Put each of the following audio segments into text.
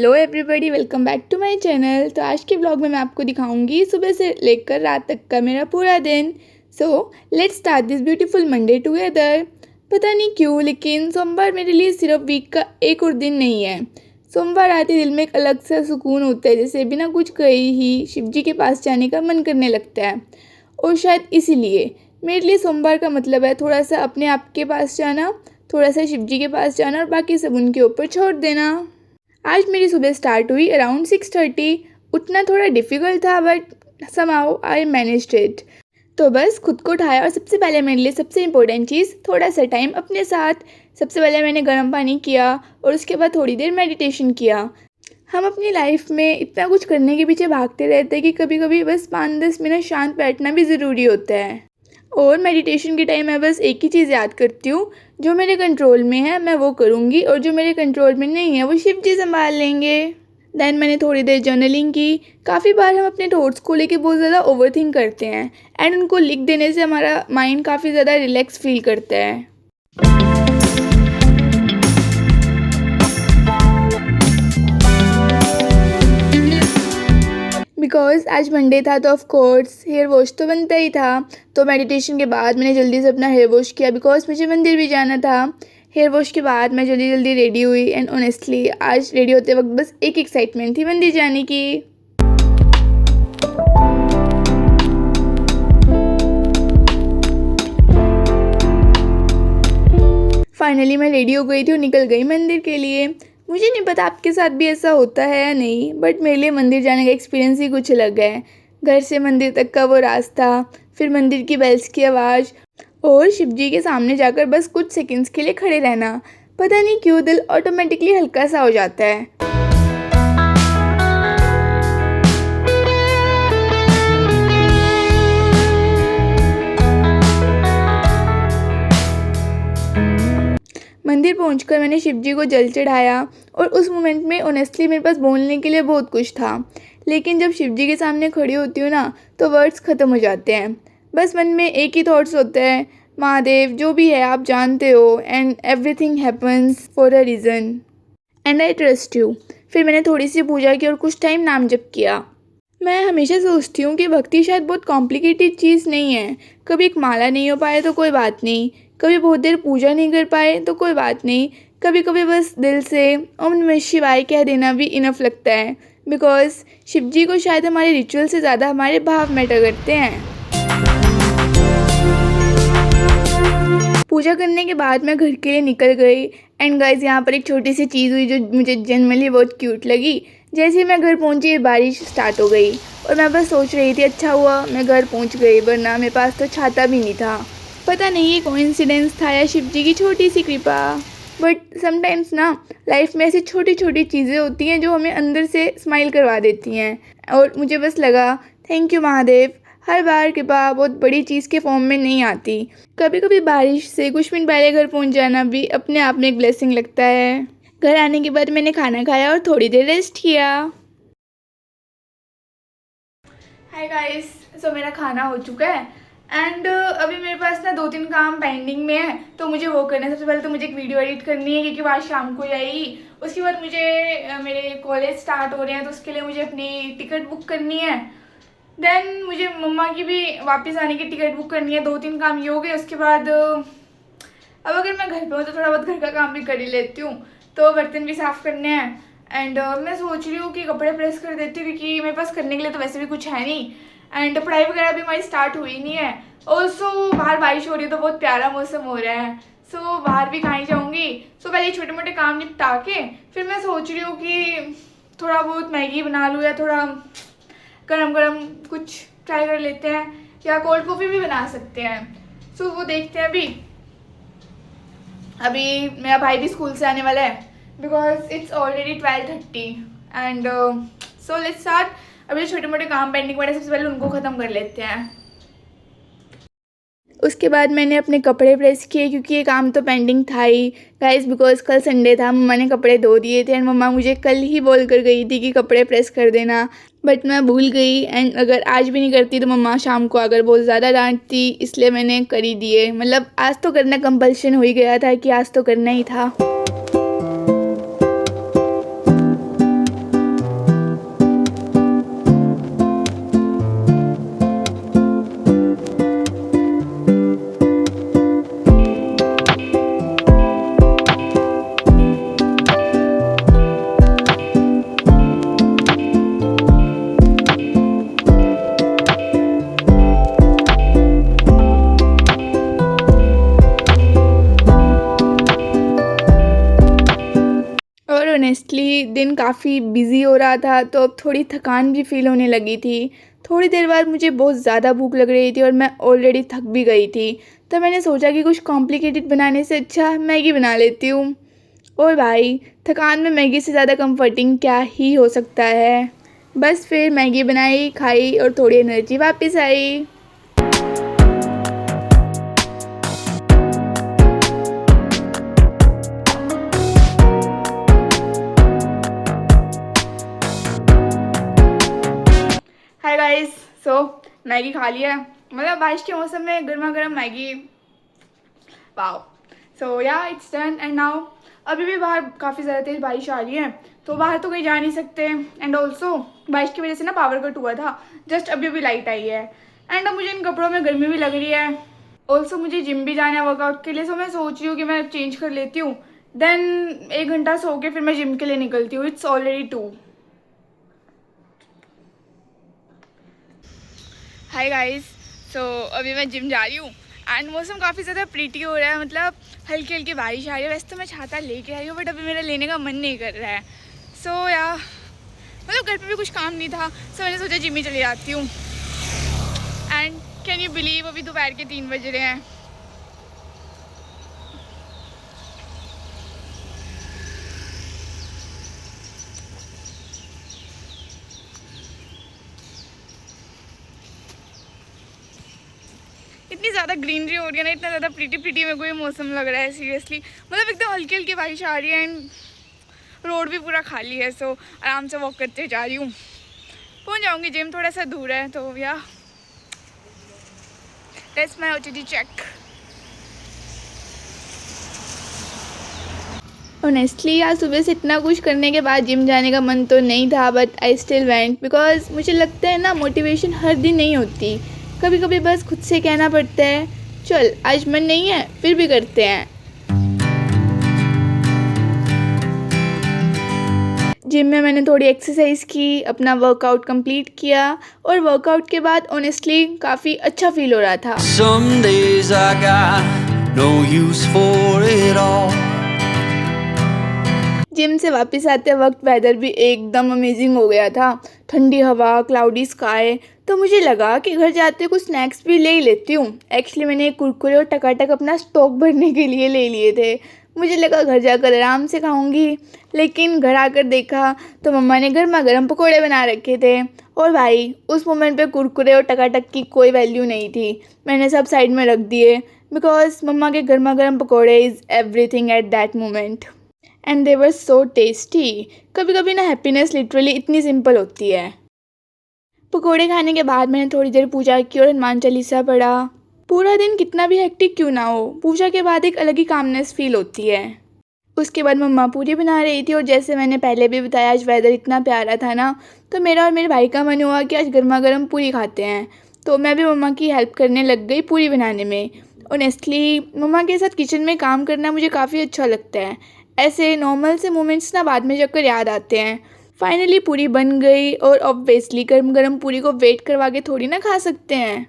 Hello everybody, welcome back to my channel. तो आज के ब्लॉग में मैं आपको दिखाऊंगी सुबह से लेकर रात तक का मेरा पूरा दिन। So let's start this beautiful Monday together. पता नहीं क्यों, लेकिन सोमवार मेरे लिए सिर्फ वीक का एक और दिन नहीं है। सोमवार आते दिल में एक अलग सा सुकून होता है, जैसे बिना कुछ कहे ही शिव जी के पास जाने का मन करने लगता है। और शायद इसीलिए मेरे लिए सोमवार का मतलब है थोड़ा सा अपने आप के पास जाना, थोड़ा सा शिव जी के पास जाना और बाकी सब उनके ऊपर छोड़ देना। आज मेरी सुबह स्टार्ट हुई अराउंड 6:30। उठना थोड़ा डिफ़िकल्ट था but somehow I managed it. तो बस खुद को उठाया और सबसे पहले मेरे लिए सबसे इम्पोर्टेंट चीज़ थोड़ा सा टाइम अपने साथ। सबसे पहले मैंने गर्म पानी किया और उसके बाद थोड़ी देर मेडिटेशन किया। हम अपनी लाइफ में इतना कुछ करने के पीछे भागते रहते हैं कि कभी कभी बस 5-10 मिनट शांत बैठना भी ज़रूरी होता है। और मेडिटेशन के टाइम मैं बस एक ही चीज़ याद करती हूँ, जो मेरे कंट्रोल में है मैं वो करूँगी और जो मेरे कंट्रोल में नहीं है वो शिव जी संभाल लेंगे। देन मैंने थोड़ी देर जर्नलिंग की। काफ़ी बार हम अपने थॉट्स को लेके बहुत ज़्यादा ओवरथिंक करते हैं एंड उनको लिख देने से हमारा माइंड काफ़ी ज़्यादा रिलैक्स फील करता है। बिकॉज़ आज मंडे था तो ऑफ कोर्स हेयर वॉश तो बनता ही था। तो मेडिटेशन के बाद मैंने जल्दी से अपना हेयर वॉश किया बिकॉज़ मुझे मंदिर भी जाना था। हेयर वॉश के बाद मैं जल्दी जल्दी रेडी हुई एंड ऑनेस्टली आज रेडी होते वक्त बस एक एक्साइटमेंट थी मंदिर जाने की। फाइनली मैं रेडी हो गई थी और निकल गई मंदिर के लिए। मुझे नहीं पता आपके साथ भी ऐसा होता है या नहीं, बट मेरे लिए मंदिर जाने का एक्सपीरियंस ही कुछ अलग है। घर से मंदिर तक का वो रास्ता, फिर मंदिर की बेल्स की आवाज़ और शिव जी के सामने जाकर बस कुछ सेकंड्स के लिए खड़े रहना। पता नहीं क्यों दिल ऑटोमेटिकली हल्का सा हो जाता है। मंदिर पहुंचकर मैंने शिव जी को जल चढ़ाया और उस मोमेंट में ऑनेस्टली मेरे पास बोलने के लिए बहुत कुछ था, लेकिन जब शिव जी के सामने खड़ी होती हूँ ना तो वर्ड्स ख़त्म हो जाते हैं। बस मन में एक ही थॉट्स होते हैं, महादेव जो भी है आप जानते हो and everything happens for a reason and I trust you. फिर मैंने थोड़ी सी पूजा की और कुछ टाइम नाम जप किया। मैं हमेशा सोचती हूँ कि भक्ति शायद बहुत कॉम्प्लिकेटेड चीज़ नहीं है। कभी एक माला नहीं हो पाए तो कोई बात नहीं, कभी बहुत देर पूजा नहीं कर पाए तो कोई बात नहीं, कभी कभी बस दिल से ओम नमः शिवाय कह देना भी इनफ लगता है। बिकॉज शिव जी को शायद हमारे रिचुअल से ज़्यादा हमारे भाव मैटर करते हैं। पूजा करने के बाद मैं घर के लिए निकल गई एंड गाइस यहाँ पर एक छोटी सी चीज़ हुई जो मुझे जनरली बहुत क्यूट लगी। जैसे ही मैं घर पहुँची बारिश स्टार्ट हो गई और मैं बस सोच रही थी अच्छा हुआ मैं घर पहुँच गई, वरना मेरे पास तो छाता भी नहीं था। पता नहीं ये कोइंसिडेंस था या शिव जी की छोटी सी कृपा, बट समटाइम्स ना लाइफ में ऐसी छोटी छोटी चीज़ें होती हैं जो हमें अंदर से स्माइल करवा देती हैं। और मुझे बस लगा थैंक यू महादेव, हर बार कृपा बहुत बड़ी चीज़ के फॉर्म में नहीं आती। कभी कभी बारिश से कुछ मिनट पहले घर पहुंच जाना भी अपने आप में एक ब्लेसिंग लगता है। घर आने के बाद मैंने खाना खाया और थोड़ी देर रेस्ट किया। हाय गाइस, सो मेरा खाना हो चुका है एंड अभी मेरे पास ना 2-3 काम पेंडिंग में है तो मुझे वो करना है। सबसे पहले तो मुझे एक वीडियो एडिट करनी है क्योंकि वो आज शाम को जाएगी। उसके बाद मुझे मेरे कॉलेज स्टार्ट हो रहे हैं तो उसके लिए मुझे अपनी टिकट बुक करनी है। देन मुझे मम्मा की भी वापस आने की टिकट बुक करनी है। 2-3 काम ये हो गए। उसके बाद अब अगर मैं घर पे हूँ तो थोड़ा बहुत घर का काम भी कर ही लेती हूँ। तो बर्तन भी साफ़ करने हैं एंड मैं सोच रही हूँ कि कपड़े प्रेस कर देती हूँ क्योंकि मेरे पास करने के लिए तो वैसे भी कुछ है नहीं एंड पढ़ाई वगैरह भी हमारी स्टार्ट हुई नहीं है। ऑल्सो बाहर बारिश हो रही है तो बहुत प्यारा मौसम हो रहा है, सो बाहर भी कहीं जाऊँगी। सो पहले छोटे मोटे काम निपटा के फिर मैं सोच रही हूँ कि थोड़ा बहुत मैगी बना लूँ या थोड़ा गरम गरम कुछ ट्राई कर लेते हैं या कोल्ड कॉफ़ी भी बना सकते हैं। सो वो देखते हैं। अभी मेरा भाई भी स्कूल से आने वाला है because it's already 12:30 and so let's start. अभी छोटे मोटे काम पेंडिंग पड़े सबसे पहले उनको ख़त्म कर लेते हैं। उसके बाद मैंने अपने कपड़े प्रेस किए क्योंकि ये काम तो पेंडिंग था ही गाइस, बिकॉज कल संडे था। मम्मा ने कपड़े धो दिए थे एंड मम्मा मुझे कल ही बोल कर गई थी कि कपड़े प्रेस कर देना, बट मैं भूल गई एंड अगर आज भी नहीं करती तो मम्मा शाम को अगर बहुत ज़्यादा डांटती, इसलिए मैंने कर ही दिए। मतलब आज तो करना कंपल्शन हो ही गया था कि आज तो करना ही था। ऑनेस्टली दिन काफ़ी बिज़ी हो रहा था, तो अब थोड़ी थकान भी फ़ील होने लगी थी। थोड़ी देर बाद मुझे बहुत ज़्यादा भूख लग रही थी और मैं ऑलरेडी थक भी गई थी। तो मैंने सोचा कि कुछ कॉम्प्लिकेटेड बनाने से अच्छा मैगी बना लेती हूँ। और भाई, थकान में मैगी से ज़्यादा कंफर्टिंग क्या ही हो सकता है। बस फिर मैगी बनाई, खाई और थोड़ी एनर्जी वापस आई। हाय गाइस, सो मैगी खा लिया है। मतलब बारिश के मौसम में गर्मा गर्म मैगी, वाओ। सो या इट्स डन एंड नाउ अभी भी बाहर काफ़ी ज़्यादा तेज़ बारिश आ रही है, तो बाहर तो कहीं जा नहीं सकते। एंड ऑल्सो बारिश की वजह से ना पावर कट हुआ था, जस्ट अभी अभी लाइट आई है। एंड अब मुझे इन कपड़ों में गर्मी भी लग रही है। ऑल्सो मुझे जिम भी जाना है वर्कआउट के लिए, सो मैं सोच रही हूँ कि मैं चेंज कर लेती हूँ, देन 1 घंटा सो के फिर मैं जिम के लिए निकलती हूँ। It's already 2। हाय गाइस, सो अभी मैं जिम जा रही हूँ एंड मौसम काफ़ी ज़्यादा प्रीटी हो रहा है। मतलब हल्की हल्की बारिश आ रही है। वैसे तो मैं छाता लेके आई हूँ, बट अभी मेरा लेने का मन नहीं कर रहा है। सो या मतलब घर पे भी कुछ काम नहीं था, सो मैंने सोचा जिम ही चली जाती हूँ। एंड कैन यू बिलीव अभी दोपहर के 3 बज रहे हैं। इतनी ज़्यादा ग्रीनरी हो रही है ना, इतना ज़्यादा प्रीटी प्रीटी मेरे को ये मौसम लग रहा है सीरियसली। मतलब एकदम हल्की हल्की बारिश आ रही है एंड रोड भी पूरा खाली है। सो आराम से वॉक करते जा रही हूँ। पहुँच जाऊँगी, जिम थोड़ा सा दूर है, तो yeah that's my OTD check. Honestly यार, सुबह से इतना कुछ करने के बाद जिम जाने का मन तो नहीं था, but I still went because मुझे लगता है ना, मोटिवेशन हर दिन नहीं होती। कभी कभी बस खुद से कहना पड़ता है, चल आज मन नहीं है फिर भी करते हैं। जिम में मैंने थोड़ी एक्सरसाइज की, अपना वर्कआउट कंप्लीट किया और वर्कआउट के बाद ऑनेस्टली काफ़ी अच्छा फील हो रहा था। Some days I got no use for it all. Gym से वापस आते वक्त वेदर भी एकदम अमेजिंग हो गया था। ठंडी हवा, क्लाउडी स्काई। तो मुझे लगा कि घर जाते कुछ स्नैक्स भी ले ही लेती हूँ। एक्चुअली मैंने कुरकुरे और टकाटक अपना स्टॉक भरने के लिए ले लिए थे। मुझे लगा घर जाकर आराम से खाऊंगी, लेकिन घर आकर देखा तो मम्मा ने गर्मा गर्म पकौड़े बना रखे थे। और भाई, उस मोमेंट पे कुरकुरे और टकाटक की कोई वैल्यू नहीं थी। मैंने सब साइड में रख दिए बिकॉज मम्मा के गर्मा गर्म पकौड़े is everything at that moment and they were so tasty. कभी कभी ना हैप्पीनेस लिटरली इतनी सिंपल होती है। पकोड़े खाने के बाद मैंने थोड़ी देर पूजा की और हनुमान चालीसा पढ़ा। पूरा दिन कितना भी हेक्टिक क्यों ना हो, पूजा के बाद एक अलग ही कामनेस फील होती है। उसके बाद मम्मा पूरी बना रही थी और जैसे मैंने पहले भी बताया, आज वेदर इतना प्यारा था ना, तो मेरा और मेरे भाई का मन हुआ कि आज गर्मा गर्म पूरी खाते हैं। तो मैं भी मम्मा की हेल्प करने लग गई पूरी बनाने में। ऑनेस्टली मम्मा के साथ किचन में काम करना मुझे काफ़ी अच्छा लगता है। ऐसे नॉर्मल से मोमेंट्स ना बाद में जाकर याद आते हैं। फाइनली पूरी बन गई और ऑब्वियसली गर्म गर्म पूरी को वेट करवा के थोड़ी ना खा सकते हैं।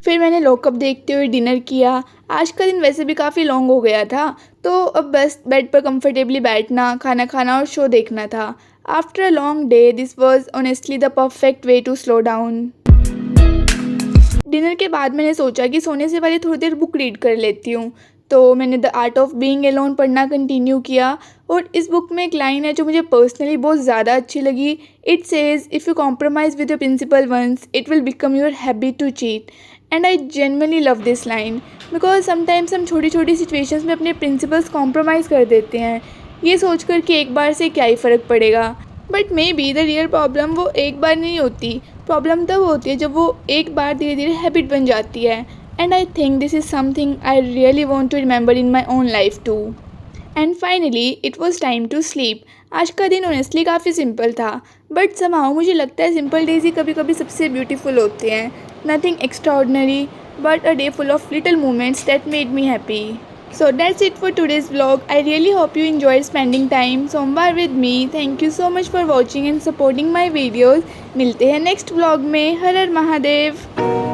फिर मैंने लॉकअप देखते हुए डिनर किया। आज का दिन वैसे भी काफ़ी लॉन्ग हो गया था, तो अब बस बेड पर कंफर्टेबली बैठना, खाना खाना और शो देखना था। After a long day this was honestly the perfect way to slow down. Dinner के बाद मैंने सोचा कि सोने से पहले थोड़ी देर बुक रीड कर लेती हूँ, तो मैंने the art of being alone पढ़ना कंटिन्यू किया। और इस बुक में एक लाइन है जो मुझे पर्सनली बहुत ज़्यादा अच्छी लगी। It says, if you compromise with your principle once, it will become your habit to cheat. And I genuinely love this line because sometimes हम छोटी छोटी सिचुएशंस में अपने प्रिंसिपल्स कॉम्प्रोमाइज़ कर देते हैं, ये सोच कर कि एक बार से क्या ही फ़र्क पड़ेगा। But may be the real problem वो एक बार नहीं होती। प्रॉब्लम तब होती है जब वो एक बार धीरे धीरे हैबिट बन जाती है। And I think this is something I really want to remember in my own life too. And finally it was time to sleep. आज का दिन ऑनेस्टली काफ़ी सिंपल था, बट समहाउ मुझे लगता है सिंपल डेज ही कभी कभी सबसे ब्यूटीफुल होते हैं। Nothing extraordinary but a day full of little moments that made me happy. So that's it for today's vlog. I really hope you enjoyed spending time somewhere with me. Thank you so much for watching and supporting my videos. मिलते हैं next vlog में। हर हर महादेव।